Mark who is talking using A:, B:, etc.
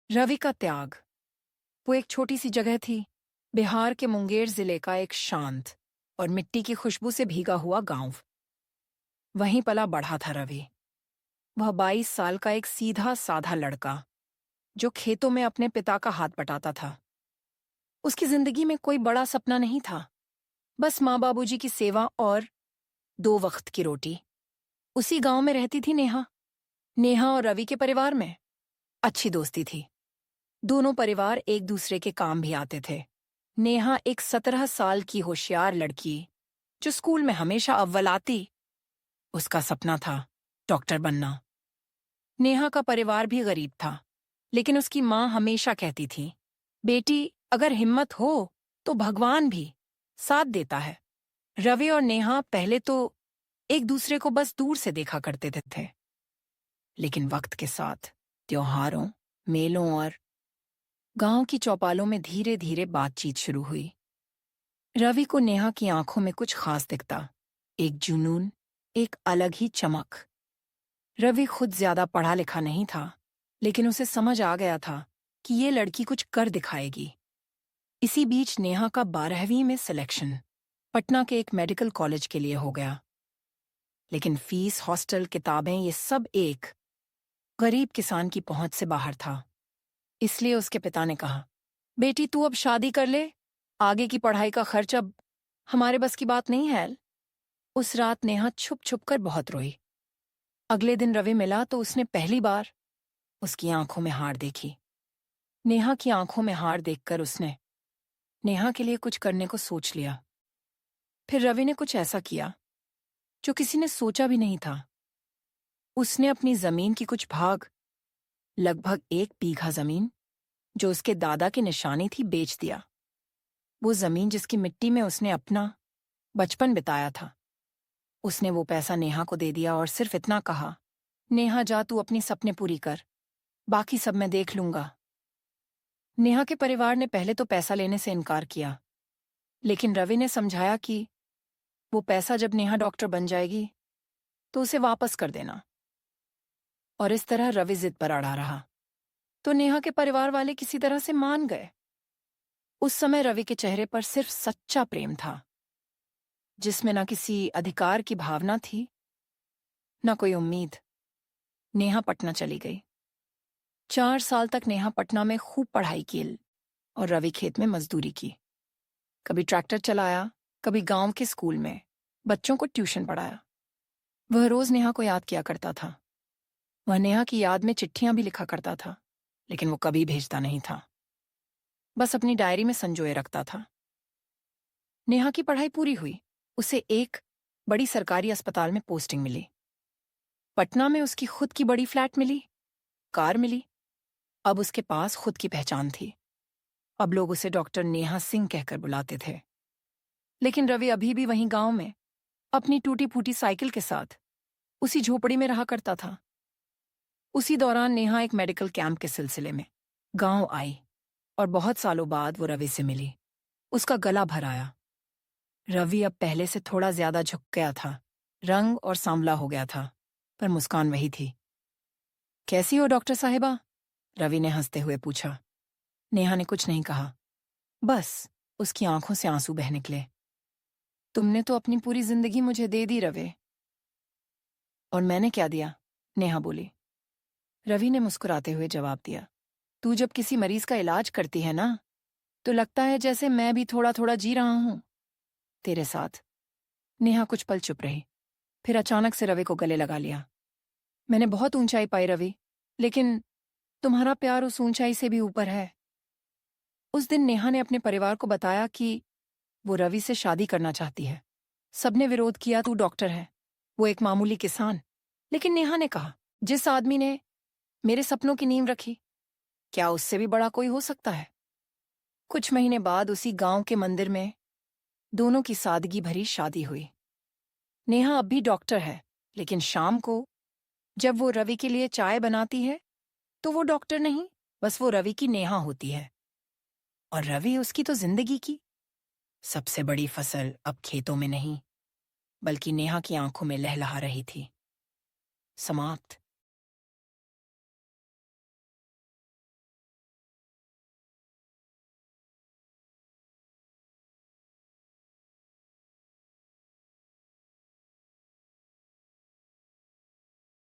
A: रवि का त्याग। वो एक छोटी सी जगह थी, बिहार के मुंगेर जिले का एक शांत और मिट्टी की खुशबू से भीगा हुआ गांव। वहीं पला बढ़ा था रवि। वह 22 साल का एक सीधा साधा लड़का जो खेतों में अपने पिता का हाथ बटाता था। उसकी जिंदगी में कोई बड़ा सपना नहीं था, बस माँ बाबूजी की सेवा और 2 वक्त की रोटी। उसी गांव में रहती थी नेहा। नेहा और रवि के परिवार में अच्छी दोस्ती थी। दोनों परिवार एक दूसरे के काम भी आते थे। नेहा एक 17 साल की होशियार लड़की जो स्कूल में हमेशा अव्वल आती। उसका सपना था डॉक्टर बनना। नेहा का परिवार भी गरीब था, लेकिन उसकी माँ हमेशा कहती थी, बेटी अगर हिम्मत हो तो भगवान भी साथ देता है। रवि और नेहा पहले तो एक दूसरे को बस दूर से देखा करते थे, लेकिन वक्त के साथ त्योहारों, मेलों और गांव की चौपालों में धीरे धीरे बातचीत शुरू हुई। रवि को नेहा की आंखों में कुछ खास दिखता, एक जुनून, एक अलग ही चमक। रवि खुद ज्यादा पढ़ा लिखा नहीं था, लेकिन उसे समझ आ गया था कि ये लड़की कुछ कर दिखाएगी। इसी बीच नेहा का 12वीं में सिलेक्शन पटना के एक मेडिकल कॉलेज के लिए हो गया। लेकिन फीस, हॉस्टल, किताबें, ये सब एक गरीब किसान की पहुंच से बाहर था। इसलिए उसके पिता ने कहा, बेटी तू अब शादी कर ले, आगे की पढ़ाई का खर्च अब हमारे बस की बात नहीं है। उस रात नेहा छुप छुप कर बहुत रोई। अगले दिन रवि मिला तो उसने पहली बार उसकी आंखों में हार देखी। नेहा की आंखों में हार देखकर उसने नेहा के लिए कुछ करने को सोच लिया। फिर रवि ने कुछ ऐसा किया जो किसी ने सोचा भी नहीं था। उसने अपनी जमीन की कुछ भाग, लगभग 1 बीघा जमीन जो उसके दादा की निशानी थी, बेच दिया। वो जमीन जिसकी मिट्टी में उसने अपना बचपन बिताया था। उसने वो पैसा नेहा को दे दिया और सिर्फ इतना कहा, नेहा जा तू अपनी सपने पूरी कर, बाकी सब मैं देख लूंगा। नेहा के परिवार ने पहले तो पैसा लेने से इनकार किया, लेकिन रवि ने समझाया कि वो पैसा जब नेहा डॉक्टर बन जाएगी तो उसे वापस कर देना। और इस तरह रवि जिद पर अड़ा रहा तो नेहा के परिवार वाले किसी तरह से मान गए। उस समय रवि के चेहरे पर सिर्फ सच्चा प्रेम था, जिसमें ना किसी अधिकार की भावना थी, ना कोई उम्मीद। नेहा पटना चली गई। 4 साल तक नेहा पटना में खूब पढ़ाई की और रवि खेत में मजदूरी की। कभी ट्रैक्टर चलाया, कभी गांव के स्कूल में बच्चों को ट्यूशन पढ़ाया। वह रोज नेहा को याद किया करता था। वह नेहा की याद में चिट्ठियां भी लिखा करता था, लेकिन वो कभी भेजता नहीं था, बस अपनी डायरी में संजोए रखता था। नेहा की पढ़ाई पूरी हुई। उसे एक बड़ी सरकारी अस्पताल में पोस्टिंग मिली। पटना में उसकी खुद की बड़ी फ्लैट मिली, कार मिली। अब उसके पास खुद की पहचान थी। अब लोग उसे डॉक्टर नेहा सिंह कहकर बुलाते थे। लेकिन रवि अभी भी वहीं गांव में अपनी टूटी फूटी साइकिल के साथ उसी झोपड़ी में रहा करता था। उसी दौरान नेहा एक मेडिकल कैंप के सिलसिले में गांव आई और बहुत सालों बाद वो रवि से मिली। उसका गला भर आया। रवि अब पहले से थोड़ा ज्यादा झुक गया था, रंग और सांवला हो गया था, पर मुस्कान वही थी। कैसी हो डॉक्टर साहिबा? रवि ने हंसते हुए पूछा। नेहा ने कुछ नहीं कहा, बस उसकी आंखों से आंसू बह निकले। तुमने तो अपनी पूरी जिंदगी मुझे दे दी रवि। और मैंने क्या दिया? नेहा बोली। रवि ने मुस्कुराते हुए जवाब दिया, तू जब किसी मरीज का इलाज करती है ना, तो लगता है जैसे मैं भी थोड़ा थोड़ा जी रहा हूं तेरे साथ। नेहा कुछ पल चुप रही, फिर अचानक से रवि को गले लगा लिया। मैंने बहुत ऊंचाई पाई रवि, लेकिन तुम्हारा प्यार उस ऊंचाई से भी ऊपर है। उस दिन नेहा ने अपने परिवार को बताया कि वो रवि से शादी करना चाहती है। सबने विरोध किया, तू डॉक्टर है, वो एक मामूली किसान। लेकिन नेहा ने कहा, जिस आदमी ने मेरे सपनों की नींव रखी, क्या उससे भी बड़ा कोई हो सकता है? कुछ महीने बाद उसी गांव के मंदिर में दोनों की सादगी भरी शादी हुई। नेहा अब भी डॉक्टर है, लेकिन शाम को जब वो रवि के लिए चाय बनाती है तो वो डॉक्टर नहीं, बस वो रवि की नेहा होती है। और रवि उसकी तो जिंदगी की सबसे बड़ी फसल अब खेतों में नहीं, बल्कि नेहा की आंखों में लहलहा रही थी। समाप्त।